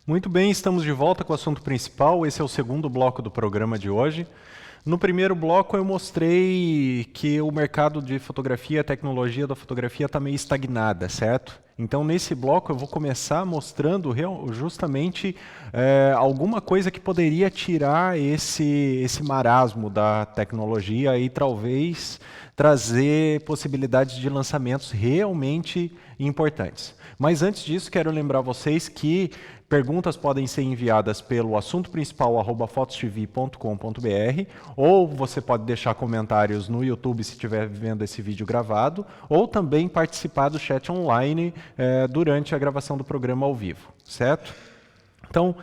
Muito bem, estamos de volta com o assunto principal. Esse é o segundo bloco do programa de hoje. No primeiro bloco eu mostrei que o mercado de fotografia, a tecnologia da fotografia está meio estagnada, certo? Então nesse bloco eu vou começar mostrando justamente alguma coisa que poderia tirar esse marasmo da tecnologia e talvez trazer possibilidades de lançamentos realmente importantes. Mas antes disso, quero lembrar vocês que perguntas podem ser enviadas pelo assunto principal@fotostv.com.br, ou você pode deixar comentários no YouTube se estiver vendo esse vídeo gravado, ou também participar do chat online durante a gravação do programa ao vivo, certo? Então,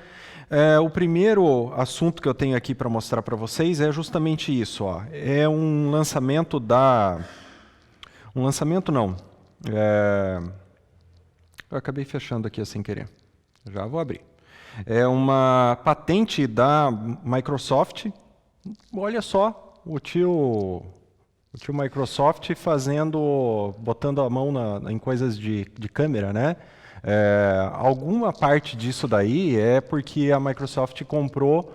o primeiro assunto que eu tenho aqui para mostrar para vocês é justamente isso. Ó. É um lançamento da... Um lançamento não. Eu acabei fechando aqui sem querer. Já vou abrir. É uma patente da Microsoft. Olha só, o tio Microsoft botando a mão em coisas de câmera, né? Alguma parte disso daí é porque a Microsoft comprou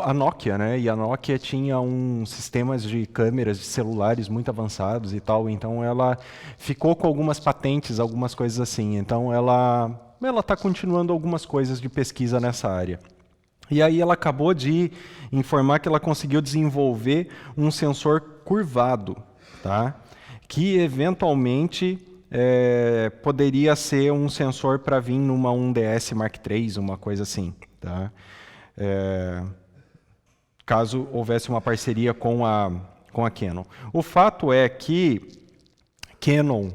a Nokia, né? E a Nokia tinha sistemas de câmeras de celulares muito avançados e tal, então ela ficou com algumas patentes, algumas coisas assim. Então ela está continuando algumas coisas de pesquisa nessa área. E aí ela acabou de informar que ela conseguiu desenvolver um sensor curvado, tá? Que eventualmente poderia ser um sensor para vir numa 1DS Mark III, uma coisa assim, tá? Caso houvesse uma parceria com a Canon. O fato é que Canon,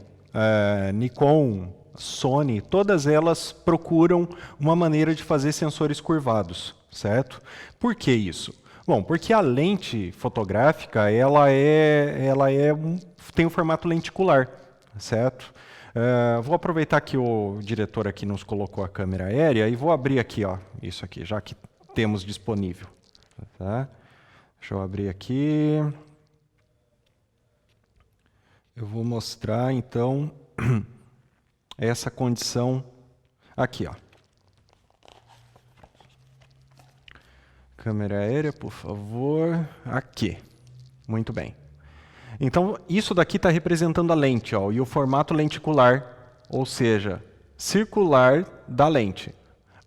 Nikon, Sony, todas elas procuram uma maneira de fazer sensores curvados, certo? Por que isso? Bom, porque a lente fotográfica tem um formato lenticular, certo? Vou aproveitar que o diretor aqui nos colocou a câmera aérea e vou abrir aqui, ó, isso aqui, já que temos disponível. Tá? Deixa eu abrir aqui. Eu vou mostrar, então, essa condição aqui, ó. Câmera aérea, por favor. Aqui. Muito bem. Então, isso daqui está representando a lente, ó, e o formato lenticular, ou seja, circular da lente.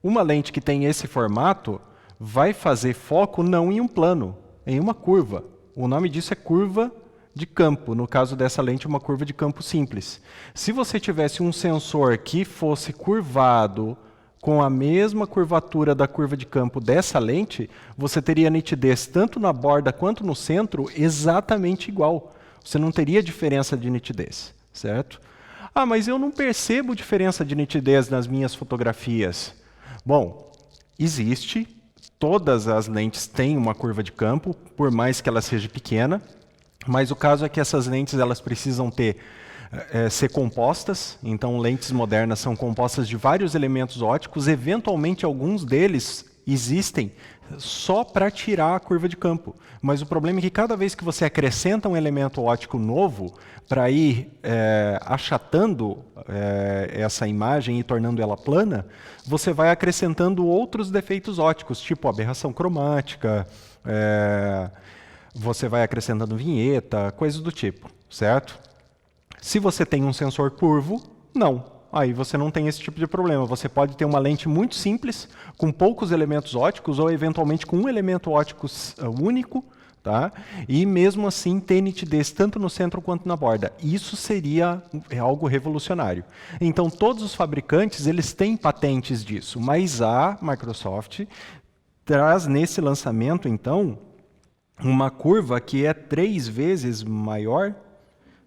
Uma lente que tem esse formato vai fazer foco não em um plano, em uma curva. O nome disso é curva de campo. No caso dessa lente, uma curva de campo simples. Se você tivesse um sensor que fosse curvado com a mesma curvatura da curva de campo dessa lente, você teria nitidez tanto na borda quanto no centro exatamente igual. Você não teria diferença de nitidez, certo? Ah, mas eu não percebo diferença de nitidez nas minhas fotografias. Bom, existe. Todas as lentes têm uma curva de campo, por mais que ela seja pequena, mas o caso é que essas lentes elas precisam ser compostas, então lentes modernas são compostas de vários elementos ópticos, eventualmente alguns deles existem só para tirar a curva de campo. Mas o problema é que cada vez que você acrescenta um elemento óptico novo para ir achatando essa imagem e tornando ela plana, você vai acrescentando outros defeitos ópticos, tipo aberração cromática, você vai acrescentando vinheta, coisas do tipo, certo? Se você tem um sensor curvo, não. Aí você não tem esse tipo de problema. Você pode ter uma lente muito simples, com poucos elementos ópticos, ou eventualmente com um elemento óptico único, tá? E mesmo assim ter nitidez tanto no centro quanto na borda. Isso seria algo revolucionário. Então todos os fabricantes eles têm patentes disso, mas a Microsoft traz nesse lançamento, então, uma curva que é 3 vezes maior.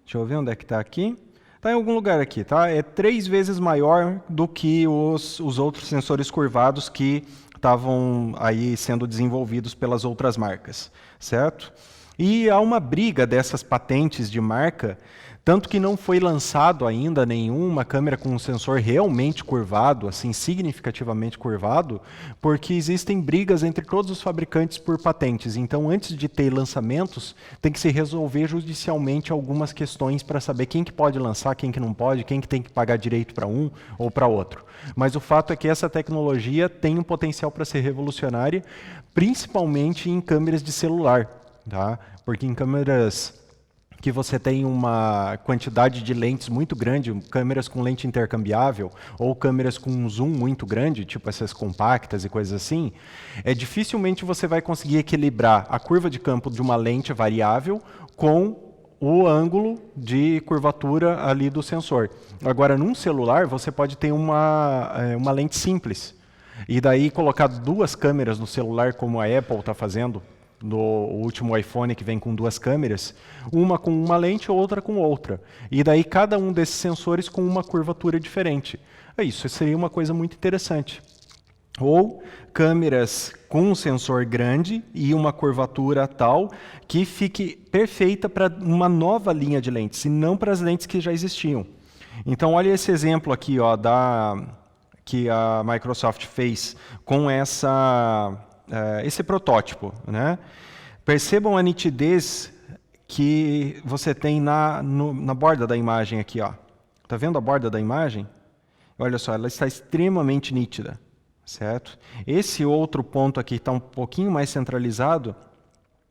Deixa eu ver onde é que está aqui. Está em algum lugar aqui, tá? É 3 vezes maior do que os outros sensores curvados que estavam aí sendo desenvolvidos pelas outras marcas, certo? E há uma briga dessas patentes de marca Tanto que não foi lançado ainda nenhuma câmera com um sensor realmente curvado, assim, significativamente curvado, porque existem brigas entre todos os fabricantes por patentes. Então, antes de ter lançamentos, tem que se resolver judicialmente algumas questões para saber quem que pode lançar, quem que não pode, quem que tem que pagar direito para um ou para outro. Mas o fato é que essa tecnologia tem um potencial para ser revolucionária, principalmente em câmeras de celular, tá? Porque em câmeras que você tem uma quantidade de lentes muito grande, câmeras com lente intercambiável ou câmeras com um zoom muito grande, tipo essas compactas e coisas assim, dificilmente você vai conseguir equilibrar a curva de campo de uma lente variável com o ângulo de curvatura ali do sensor. Agora, num celular, você pode ter uma lente simples. E daí colocar duas câmeras no celular, como a Apple está fazendo, no último iPhone que vem com duas câmeras, uma com uma lente, outra com outra. E daí cada um desses sensores com uma curvatura diferente. Isso seria uma coisa muito interessante. Ou câmeras com um sensor grande e uma curvatura tal que fique perfeita para uma nova linha de lentes, e não para as lentes que já existiam. Então, olha esse exemplo aqui, ó, que a Microsoft fez com esse protótipo, né? Percebam a nitidez que você tem na borda da imagem aqui, ó. Tá vendo a borda da imagem? Olha só, ela está extremamente nítida, certo? Esse outro ponto aqui está um pouquinho mais centralizado,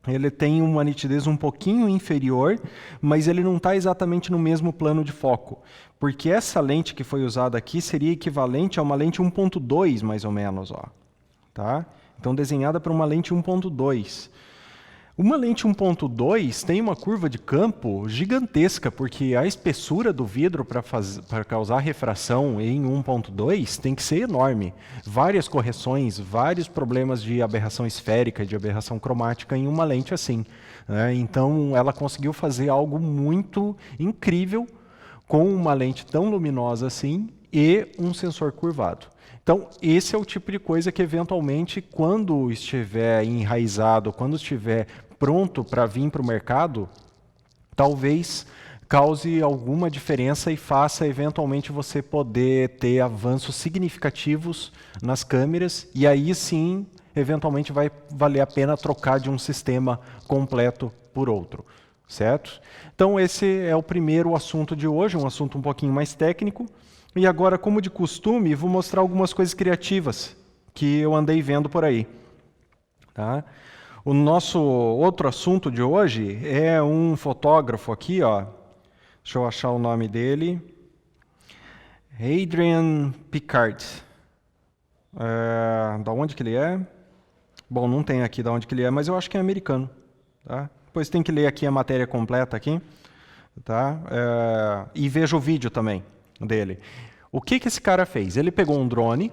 ele tem uma nitidez um pouquinho inferior, mas ele não está exatamente no mesmo plano de foco, porque essa lente que foi usada aqui seria equivalente a uma lente 1.2, mais ou menos, ó, tá? Então, desenhada para uma lente 1.2. Uma lente 1.2 tem uma curva de campo gigantesca, porque a espessura do vidro para causar refração em 1.2 tem que ser enorme. Várias correções, vários problemas de aberração esférica, de aberração cromática em uma lente assim, né? Então, ela conseguiu fazer algo muito incrível com uma lente tão luminosa assim e um sensor curvado. Então, esse é o tipo de coisa que, eventualmente, quando estiver enraizado, quando estiver pronto para vir para o mercado, talvez cause alguma diferença e faça, eventualmente, você poder ter avanços significativos nas câmeras, e aí sim, eventualmente, vai valer a pena trocar de um sistema completo por outro, certo? Então, esse é o primeiro assunto de hoje, um assunto um pouquinho mais técnico. E agora, como de costume, vou mostrar algumas coisas criativas que eu andei vendo por aí. Tá? O nosso outro assunto de hoje é um fotógrafo aqui, ó. Deixa eu achar o nome dele. Adrian Picard. Da onde que ele é? Bom, não tem aqui de onde que ele é, mas eu acho que é americano. Tá? Depois tem que ler aqui a matéria completa aqui. Tá? E veja o vídeo também dele. O que esse cara fez? Ele pegou um drone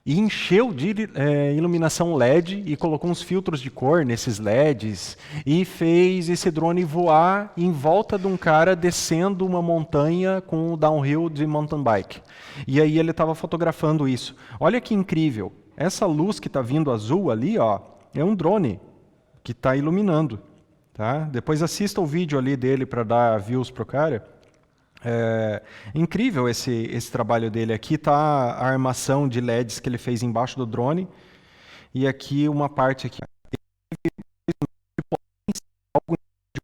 e encheu de iluminação LED e colocou uns filtros de cor nesses LEDs e fez esse drone voar em volta de um cara descendo uma montanha com o downhill de mountain bike. E aí ele estava fotografando isso. Olha que incrível. Essa luz que está vindo azul ali, ó, é um drone que está iluminando. Tá? Depois assista o vídeo ali dele para dar views para o cara. Incrível esse trabalho dele. Aqui está a armação de LEDs que ele fez embaixo do drone. E aqui uma parte aqui. Algo de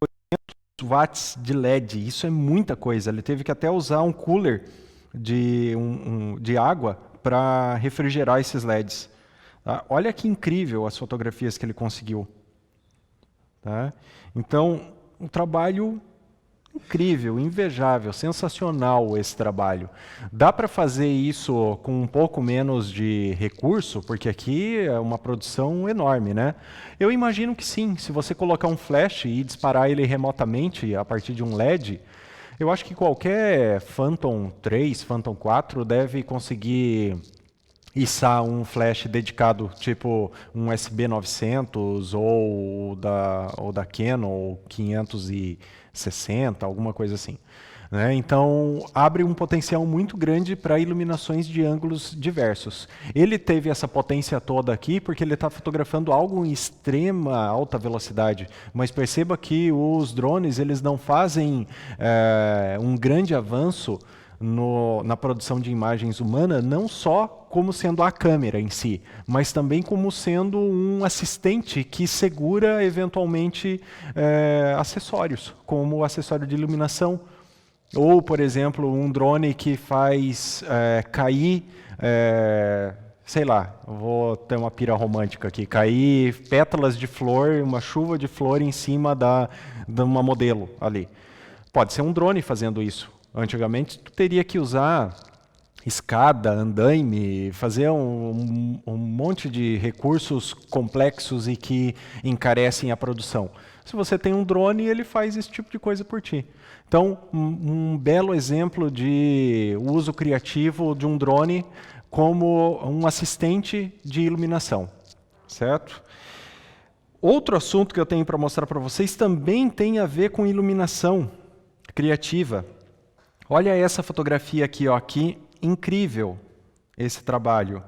800 watts de LED. Isso é muita coisa. Ele teve que até usar um cooler de água para refrigerar esses LEDs. Tá? Olha que incrível as fotografias que ele conseguiu. Tá? Então, um trabalho incrível, invejável, sensacional esse trabalho. Dá para fazer isso com um pouco menos de recurso, porque aqui é uma produção enorme, né? Eu imagino que sim, se você colocar um flash e disparar ele remotamente a partir de um LED, eu acho que qualquer Phantom 3, Phantom 4 deve conseguir içar um flash dedicado, tipo um SB900 ou da Canon 560, alguma coisa assim. né? Então, abre um potencial muito grande para iluminações de ângulos diversos. Ele teve essa potência toda aqui porque ele está fotografando algo em extrema alta velocidade, mas perceba que os drones eles não fazem um grande avanço na produção de imagens humanas, não só como sendo a câmera em si, mas também como sendo um assistente que segura eventualmente acessórios, como o acessório de iluminação, ou, por exemplo, um drone que faz cair, sei lá, vou ter uma pira romântica aqui, cair pétalas de flor, uma chuva de flor em cima de uma modelo ali. Pode ser um drone fazendo isso. Antigamente, tu teria que usar escada, andaime, fazer um monte de recursos complexos e que encarecem a produção. Se você tem um drone, ele faz esse tipo de coisa por ti. Então, um belo exemplo de uso criativo de um drone como um assistente de iluminação, certo? Outro assunto que eu tenho para mostrar para vocês também tem a ver com iluminação criativa. Olha essa fotografia aqui, ó, que incrível esse trabalho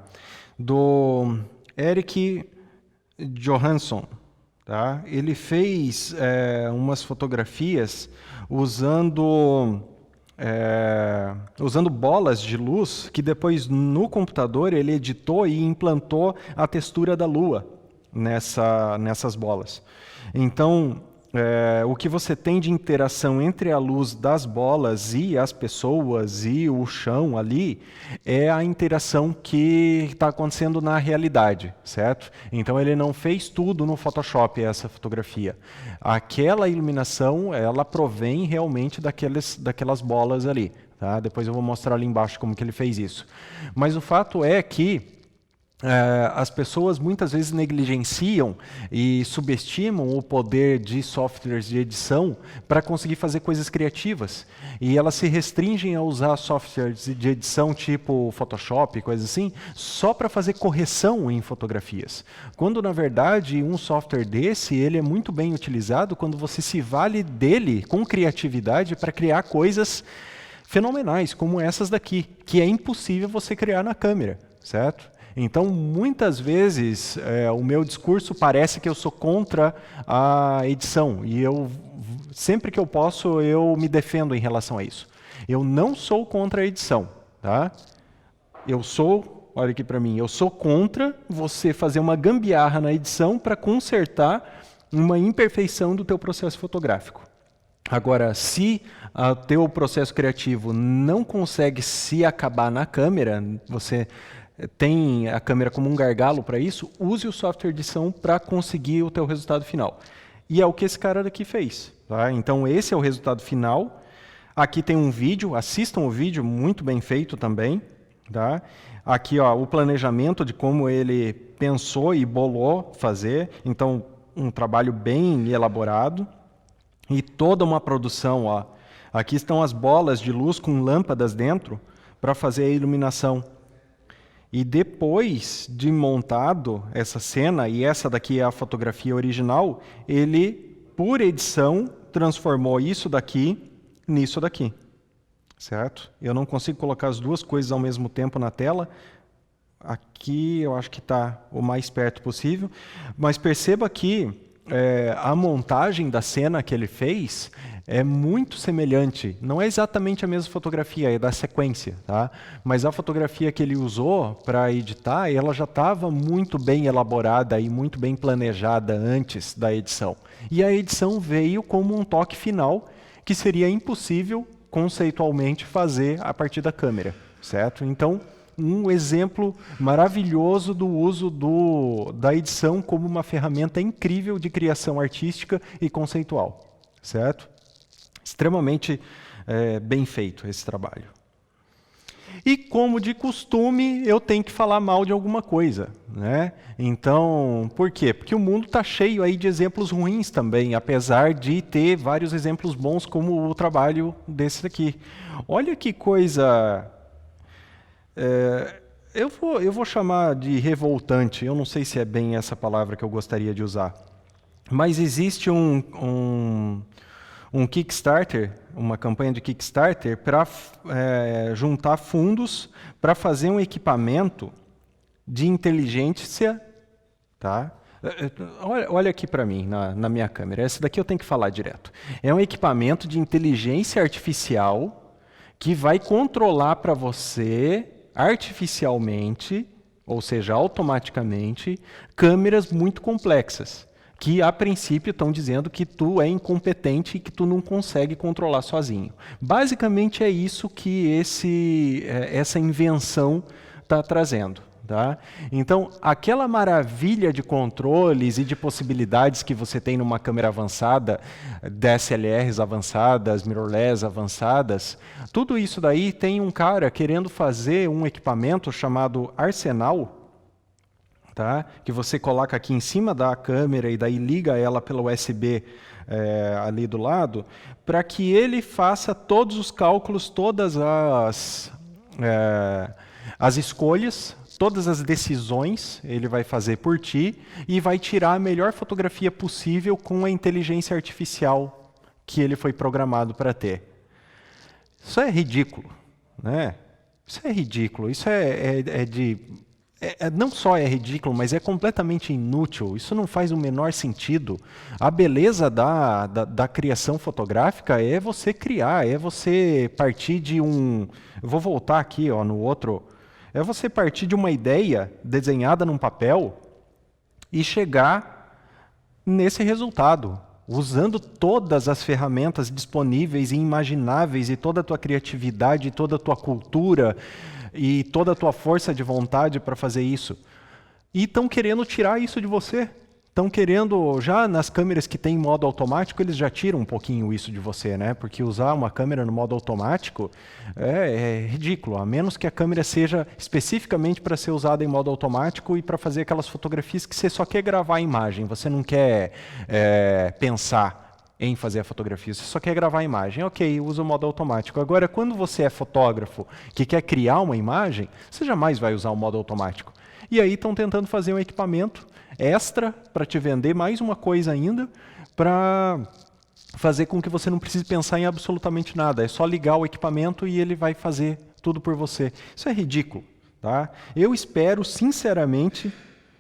do Erik Johansson. Tá? Ele fez umas fotografias usando bolas de luz que depois no computador ele editou e implantou a textura da Lua nessas bolas. Então, o que você tem de interação entre a luz das bolas e as pessoas e o chão ali é a interação que está acontecendo na realidade, certo? Então ele não fez tudo no Photoshop essa fotografia. Aquela iluminação, ela provém realmente daquelas bolas ali, tá? Depois eu vou mostrar ali embaixo como que ele fez isso. Mas o fato é que as pessoas muitas vezes negligenciam e subestimam o poder de softwares de edição para conseguir fazer coisas criativas. E elas se restringem a usar softwares de edição tipo Photoshop, coisas assim, só para fazer correção em fotografias. Quando, na verdade, um software desse ele é muito bem utilizado quando você se vale dele com criatividade para criar coisas fenomenais, como essas daqui, que é impossível você criar na câmera, certo? Então, muitas vezes, o meu discurso parece que eu sou contra a edição. E sempre que eu posso, eu me defendo em relação a isso. Eu não sou contra a edição. Tá? Olha aqui para mim, eu sou contra você fazer uma gambiarra na edição para consertar uma imperfeição do teu processo fotográfico. Agora, se o teu processo criativo não consegue se acabar na câmera, você tem a câmera como um gargalo para isso, use o software de edição para conseguir o teu resultado final. E é o que esse cara daqui fez. Tá? Então esse é o resultado final. Aqui tem um vídeo, assistam o vídeo, muito bem feito também. Tá? Aqui ó, o planejamento de como ele pensou e bolou fazer. Então um trabalho bem elaborado. E toda uma produção. Ó. Aqui estão as bolas de luz com lâmpadas dentro para fazer a iluminação. E depois de montado essa cena, e essa daqui é a fotografia original, ele, por edição, transformou isso daqui nisso daqui. Certo? Eu não consigo colocar as duas coisas ao mesmo tempo na tela. Aqui eu acho que está o mais perto possível. Mas perceba que a montagem da cena que ele fez é muito semelhante. Não é exatamente a mesma fotografia, é da sequência, tá? Mas a fotografia que ele usou para editar, ela já estava muito bem elaborada e muito bem planejada antes da edição. E a edição veio como um toque final que seria impossível conceitualmente fazer a partir da câmera, certo? Então, um exemplo maravilhoso do uso da edição como uma ferramenta incrível de criação artística e conceitual, certo? Extremamente bem feito esse trabalho. E como de costume, eu tenho que falar mal de alguma coisa, né? Então, por quê? Porque o mundo está cheio aí de exemplos ruins também, apesar de ter vários exemplos bons como o trabalho desse aqui. Olha que coisa... eu vou chamar de revoltante, eu não sei se é bem essa palavra que eu gostaria de usar, mas existe um um Kickstarter, uma campanha de Kickstarter para juntar fundos para fazer um equipamento de inteligência, tá? Olha aqui para mim, na minha câmera. Essa daqui eu tenho que falar direto. É um equipamento de inteligência artificial que vai controlar para você, artificialmente, ou seja, automaticamente, câmeras muito complexas, que a princípio estão dizendo que tu é incompetente e que tu não consegue controlar sozinho. Basicamente é isso que essa invenção está trazendo. Tá? Então, aquela maravilha de controles e de possibilidades que você tem numa câmera avançada, DSLRs avançadas, mirrorless avançadas, tudo isso daí tem um cara querendo fazer um equipamento chamado Arsenal, tá? Que você coloca aqui em cima da câmera e daí liga ela pelo USB ali do lado, para que ele faça todos os cálculos, todas as escolhas, todas as decisões ele vai fazer por ti e vai tirar a melhor fotografia possível com a inteligência artificial que ele foi programado para ter. Isso é ridículo, né? Isso é ridículo. Isso não só é ridículo, mas é completamente inútil. Isso não faz o menor sentido. A beleza da criação fotográfica é você criar, é você partir de um... Eu vou voltar aqui no outro... É você partir de uma ideia desenhada num papel e chegar nesse resultado, usando todas as ferramentas disponíveis e imagináveis e toda a tua criatividade, toda a tua cultura e toda a tua força de vontade para fazer isso. E estão querendo tirar isso de você. Estão querendo, já nas câmeras que tem modo automático, eles já tiram um pouquinho isso de você, né? Porque usar uma câmera no modo automático é ridículo, a menos que a câmera seja especificamente para ser usada em modo automático e para fazer aquelas fotografias que você só quer gravar a imagem, você não quer pensar em fazer a fotografia, você só quer gravar a imagem. Ok, usa o modo automático. Agora, quando você é fotógrafo que quer criar uma imagem, você jamais vai usar o modo automático. E aí estão tentando fazer um equipamento extra para te vender mais uma coisa ainda, para fazer com que você não precise pensar em absolutamente nada. É só ligar o equipamento e ele vai fazer tudo por você. Isso é ridículo. Tá? Eu espero, sinceramente,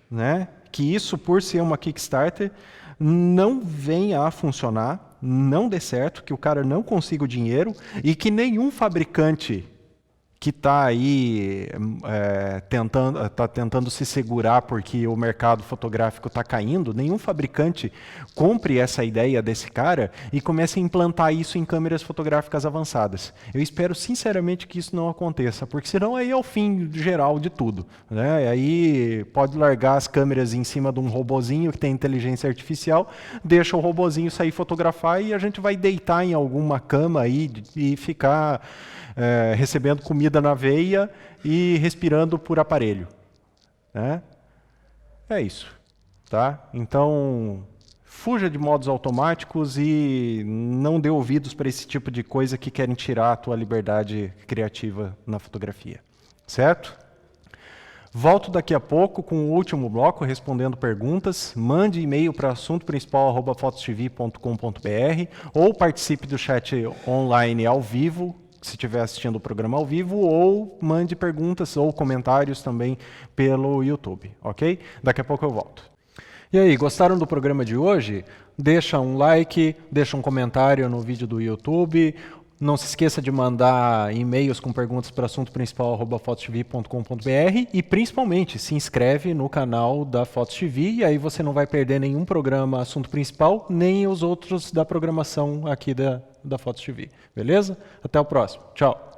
né, que isso, por ser uma Kickstarter, não venha a funcionar, não dê certo, que o cara não consiga o dinheiro e que nenhum fabricante que está aí tentando se segurar porque o mercado fotográfico está caindo, nenhum fabricante compre essa ideia desse cara e comece a implantar isso em câmeras fotográficas avançadas. Eu espero sinceramente que isso não aconteça, porque senão aí é o fim geral de tudo, né? Aí pode largar as câmeras em cima de um robozinho que tem inteligência artificial, deixa o robozinho sair fotografar e a gente vai deitar em alguma cama aí e ficar recebendo comida na veia e respirando por aparelho, né? É isso, tá? Então, fuja de modos automáticos e não dê ouvidos para esse tipo de coisa que querem tirar a tua liberdade criativa na fotografia, certo? Volto daqui a pouco com o último bloco, respondendo perguntas. Mande e-mail para assuntoprincipal@fotostv.com.br ou participe do chat online ao vivo, se estiver assistindo o programa ao vivo, ou mande perguntas ou comentários também pelo YouTube, ok? Daqui a pouco eu volto. E aí, gostaram do programa de hoje? Deixa um like, deixa um comentário no vídeo do YouTube. Não se esqueça de mandar e-mails com perguntas para assuntoprincipal@fotostv.com.br e, principalmente, se inscreve no canal da Fotos TV e aí você não vai perder nenhum programa Assunto Principal, nem os outros da programação aqui da Fotos TV. Beleza? Até o próximo. Tchau.